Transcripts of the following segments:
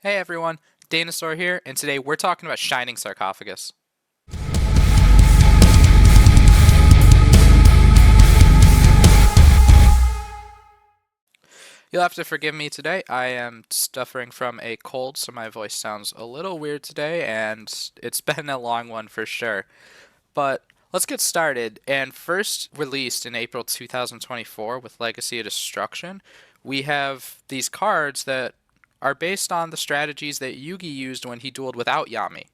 Hey everyone, Dinosaur here, and today we're talking about Shining Sarcophagus. You'll have to forgive me today. I am suffering from a cold, so my voice sounds a little weird today, and it's been a long one for sure. But let's get started. And first released in April 2024 with Legacy of Destruction, we have these cards that are based on the strategies that Yugi used when he dueled without Yami.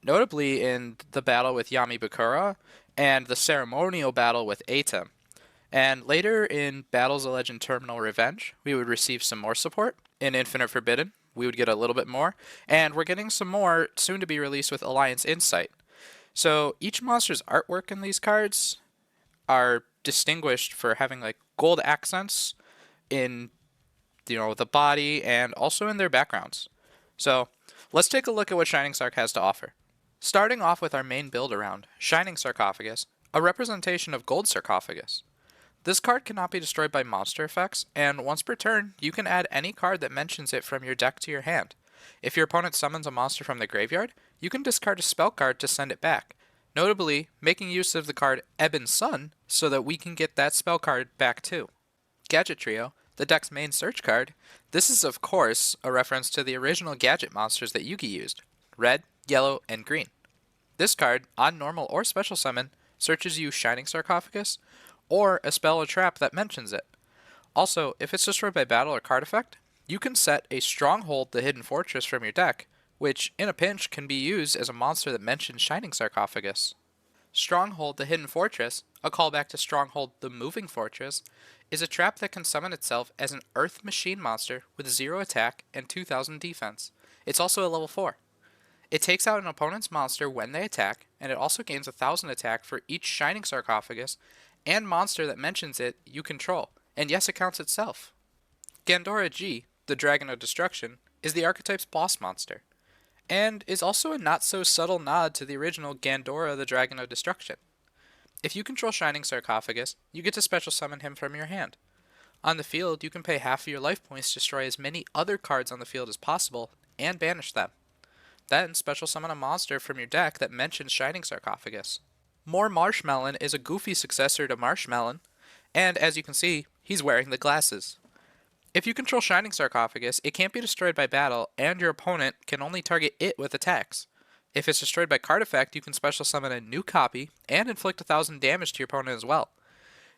Notably in the battle with Yami Bakura and the ceremonial battle with Atem. And later in Battles of Legend Terminal Revenge, we would receive some more support. In Infinite Forbidden, we would get a little bit more. And we're getting some more soon to be released with Alliance Insight. So each monster's artwork in these cards are distinguished for having like gold accents in the body and also in their backgrounds. So let's take a look at what Shining Sarc has to offer. Starting off with our main build around, Shining Sarcophagus, a representation of Gold Sarcophagus. This card cannot be destroyed by monster effects, and once per turn, you can add any card that mentions it from your deck to your hand. If your opponent summons a monster from the graveyard, you can discard a spell card to send it back, notably making use of the card Ebon Sun so that we can get that spell card back too. Gadget Trio, the deck's main search card, this is of course a reference to the original gadget monsters that Yugi used, red, yellow, and green. This card, on normal or special summon, searches you Shining Sarcophagus, or a spell or trap that mentions it. Also, if it's destroyed by battle or card effect, you can set a Stronghold the Hidden Fortress from your deck, which in a pinch can be used as a monster that mentions Shining Sarcophagus. Stronghold the Hidden Fortress, a callback to Stronghold the Moving Fortress, is a trap that can summon itself as an Earth Machine monster with 0 attack and 2000 defense. It's also a level 4. It takes out an opponent's monster when they attack, and it also gains 1000 attack for each Shining Sarcophagus and monster that mentions it you control, and yes, it counts itself. Gandora G, the Dragon of Destruction, is the archetype's boss monster, and is also a not-so-subtle nod to the original Gandora the Dragon of Destruction. If you control Shining Sarcophagus, you get to special summon him from your hand. On the field, you can pay half of your life points to destroy as many other cards on the field as possible, and banish them. Then special summon a monster from your deck that mentions Shining Sarcophagus. More Marshmelon is a goofy successor to Marshmelon, and as you can see, he's wearing the glasses. If you control Shining Sarcophagus, it can't be destroyed by battle, and your opponent can only target it with attacks. If it's destroyed by card effect, you can special summon a new copy, and inflict 1000 damage to your opponent as well.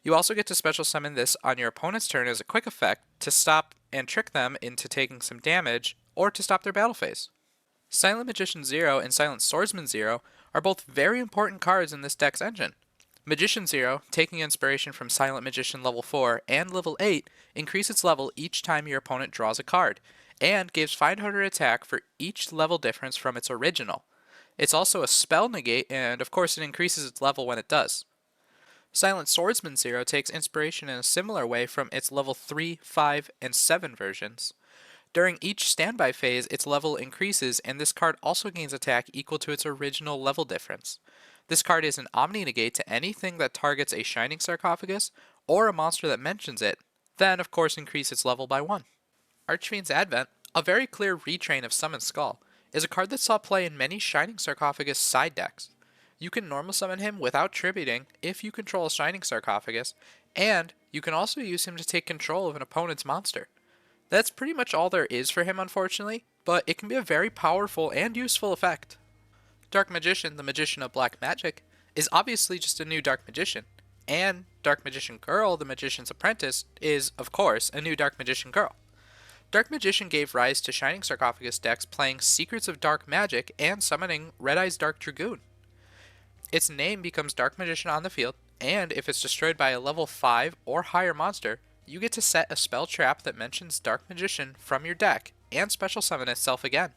You also get to special summon this on your opponent's turn as a quick effect to stop and trick them into taking some damage, or to stop their battle phase. Silent Magician 0 and Silent Swordsman 0 are both very important cards in this deck's engine. Magician 0, taking inspiration from Silent Magician level 4 and level 8, increase its level each time your opponent draws a card, and gives 500 attack for each level difference from its original. It's also a spell negate, and of course it increases its level when it does. Silent Swordsman 0 takes inspiration in a similar way from its level 3, 5, and 7 versions. During each standby phase, its level increases, and this card also gains attack equal to its original level difference. This card is an Omni-Negate to anything that targets a Shining Sarcophagus, or a monster that mentions it, then of course increase its level by 1. Archfiend's Advent, a very clear retrain of Summon Skull, is a card that saw play in many Shining Sarcophagus side decks. You can normal summon him without tributing if you control a Shining Sarcophagus, and you can also use him to take control of an opponent's monster. That's pretty much all there is for him, unfortunately, but it can be a very powerful and useful effect. Dark Magician, the Magician of Black Magic, is obviously just a new Dark Magician, and Dark Magician Girl, the Magician's Apprentice, is, of course, a new Dark Magician Girl. Dark Magician gave rise to Shining Sarcophagus decks playing Secrets of Dark Magic and summoning Red Eye's Dark Dragoon. Its name becomes Dark Magician on the field, and if it's destroyed by a level 5 or higher monster, you get to set a spell trap that mentions Dark Magician from your deck and special summon itself again.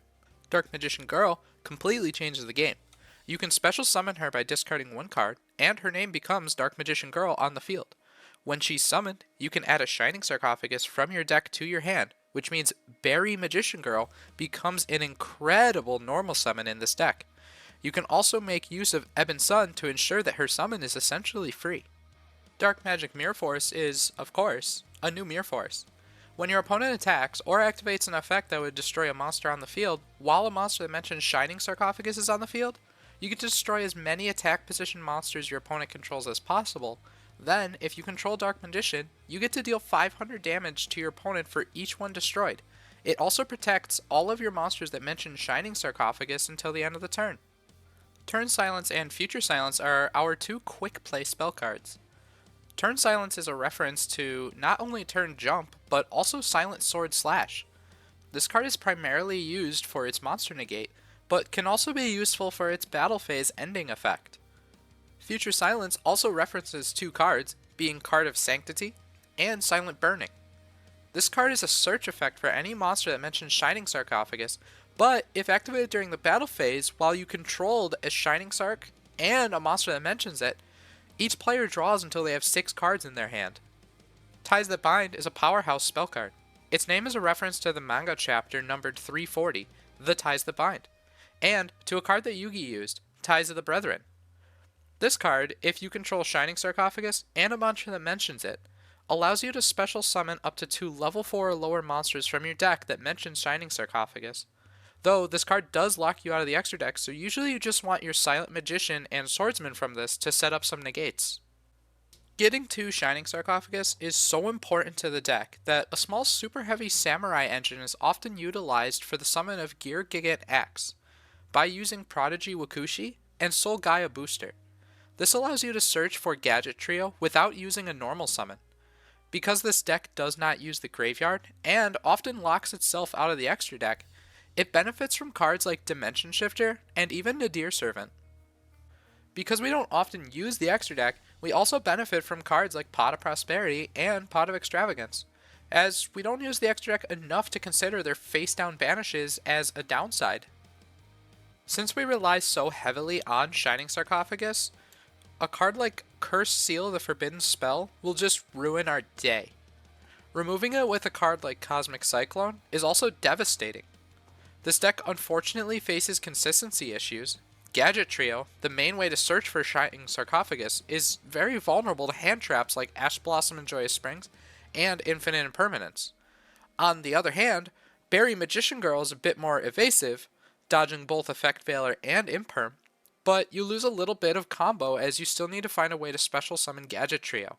Dark Magician Girl completely changes the game. You can special summon her by discarding one card, and her name becomes Dark Magician Girl on the field. When she's summoned, you can add a Shining Sarcophagus from your deck to your hand, which means Berry Magician Girl becomes an incredible normal summon in this deck. You can also make use of Ebon Sun to ensure that her summon is essentially free. Dark Magic Mirror Force is, of course, a new Mirror Force. When your opponent attacks or activates an effect that would destroy a monster on the field, while a monster that mentions Shining Sarcophagus is on the field, you get to destroy as many attack position monsters your opponent controls as possible. Then, if you control Dark Magician, you get to deal 500 damage to your opponent for each one destroyed. It also protects all of your monsters that mention Shining Sarcophagus until the end of the turn. Turn Silence and Future Silence are our two quick play spell cards. Turn Silence is a reference to not only turn jump, but also Silent Sword Slash. This card is primarily used for its monster negate, but can also be useful for its battle phase ending effect. Future Silence also references two cards, being Card of Sanctity and Silent Burning. This card is a search effect for any monster that mentions Shining Sarcophagus, but if activated during the battle phase while you controlled a Shining Sarc and a monster that mentions it, each player draws until they have 6 cards in their hand. Ties That Bind is a powerhouse spell card. Its name is a reference to the manga chapter numbered 340, The Ties That Bind, and to a card that Yugi used, Ties of the Brethren. This card, if you control Shining Sarcophagus and a monster that mentions it, allows you to special summon up to 2 level 4 or lower monsters from your deck that mention Shining Sarcophagus. Though this card does lock you out of the extra deck, so usually you just want your Silent Magician and Swordsman from this to set up some negates. Getting to Shining Sarcophagus is so important to the deck that a small super heavy Samurai engine is often utilized for the summon of Gear Gigant Axe by using Prodigy Wakushi and Soul Gaia Booster. This allows you to search for Gadget Trio without using a normal summon. Because this deck does not use the graveyard, and often locks itself out of the extra deck, it benefits from cards like Dimension Shifter and even Nadir Servant. Because we don't often use the extra deck, we also benefit from cards like Pot of Prosperity and Pot of Extravagance, as we don't use the extra deck enough to consider their face-down banishes as a downside. Since we rely so heavily on Shining Sarcophagus, a card like Cursed Seal the Forbidden Spell will just ruin our day. Removing it with a card like Cosmic Cyclone is also devastating. This deck unfortunately faces consistency issues. Gadget Trio, the main way to search for Shining Sarcophagus, is very vulnerable to hand traps like Ash Blossom and Joyous Springs and Infinite Impermanence. On the other hand, Berry Magician Girl is a bit more evasive, dodging both Effect Veiler and Imperm, but you lose a little bit of combo as you still need to find a way to special summon Gadget Trio.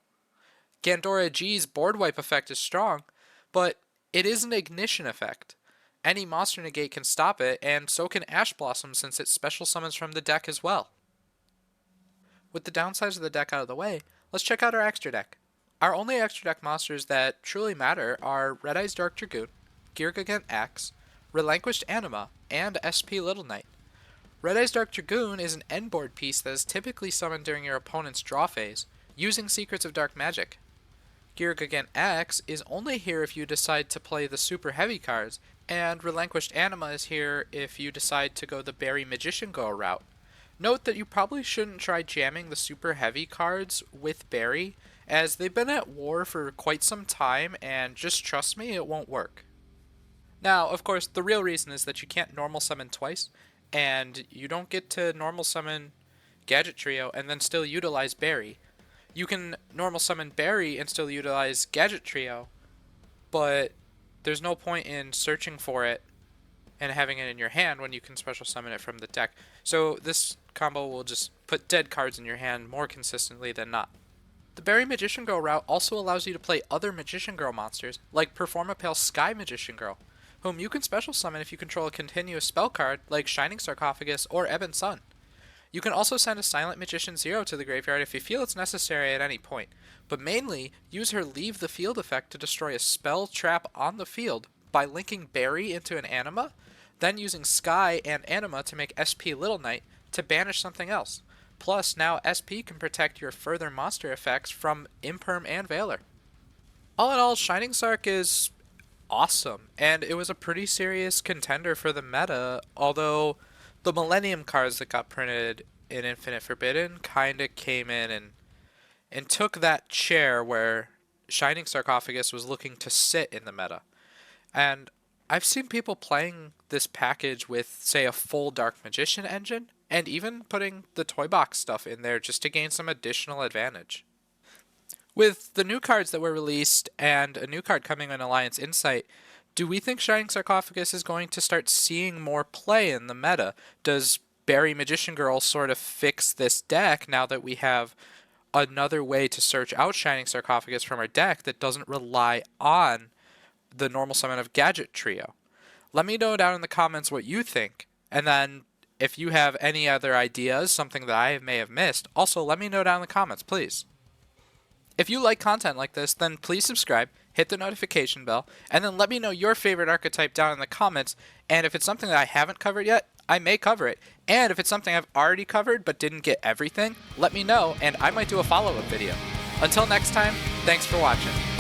Gandora G's board wipe effect is strong, but it is an ignition effect. Any monster negate can stop it, and so can Ash Blossom since it special summons from the deck as well. With the downsides of the deck out of the way, let's check out our extra deck. Our only extra deck monsters that truly matter are Red Eyes Dark Dragoon, Gear Gigant Axe, Relinquished Anima, and SP Little Knight. Red Eyes Dark Dragoon is an end board piece that is typically summoned during your opponent's draw phase, using Secrets of Dark Magic. Gear Gigant Axe is only here if you decide to play the super heavy cards, and Relinquished Anima is here if you decide to go the Berry Magician Girl route. Note that you probably shouldn't try jamming the super heavy cards with Berry, as they've been at war for quite some time, and just trust me, it won't work. Now, of course, the real reason is that you can't normal summon twice, and you don't get to normal summon Gadget Trio and then still utilize Berry. You can normal summon Berry and still utilize Gadget Trio, but there's no point in searching for it and having it in your hand when you can special summon it from the deck. So this combo will just put dead cards in your hand more consistently than not. The Berry Magician Girl route also allows you to play other Magician Girl monsters, like Performapale Sky Magician Girl, whom you can special summon if you control a continuous spell card like Shining Sarcophagus or Ebon Sun. You can also send a Silent Magician 0 to the graveyard if you feel it's necessary at any point, but mainly use her Leave the Field effect to destroy a spell trap on the field by linking Berry into an Anima, then using Sky and Anima to make SP Little Knight to banish something else. Plus, now SP can protect your further monster effects from Imperm and Veiler. All in all, Shining Sarc is awesome, and it was a pretty serious contender for the meta, although the Millennium cards that got printed in Infinite Forbidden kinda came in and took that chair where Shining Sarcophagus was looking to sit in the meta. And I've seen people playing this package with, say, a full Dark Magician engine, and even putting the toy box stuff in there just to gain some additional advantage. With the new cards that were released and a new card coming in Alliance Insight, do we think Shining Sarcophagus is going to start seeing more play in the meta? Does Barry Magician Girl sort of fix this deck now that we have another way to search out Shining Sarcophagus from our deck that doesn't rely on the normal summon of Gadget Trio? Let me know down in the comments what you think, and then if you have any other ideas, something that I may have missed, also let me know down in the comments, please. If you like content like this, then please subscribe, hit the notification bell, and then let me know your favorite archetype down in the comments. And if it's something that I haven't covered yet, I may cover it. And if it's something I've already covered but didn't get everything, let me know and I might do a follow-up video. Until next time, thanks for watching.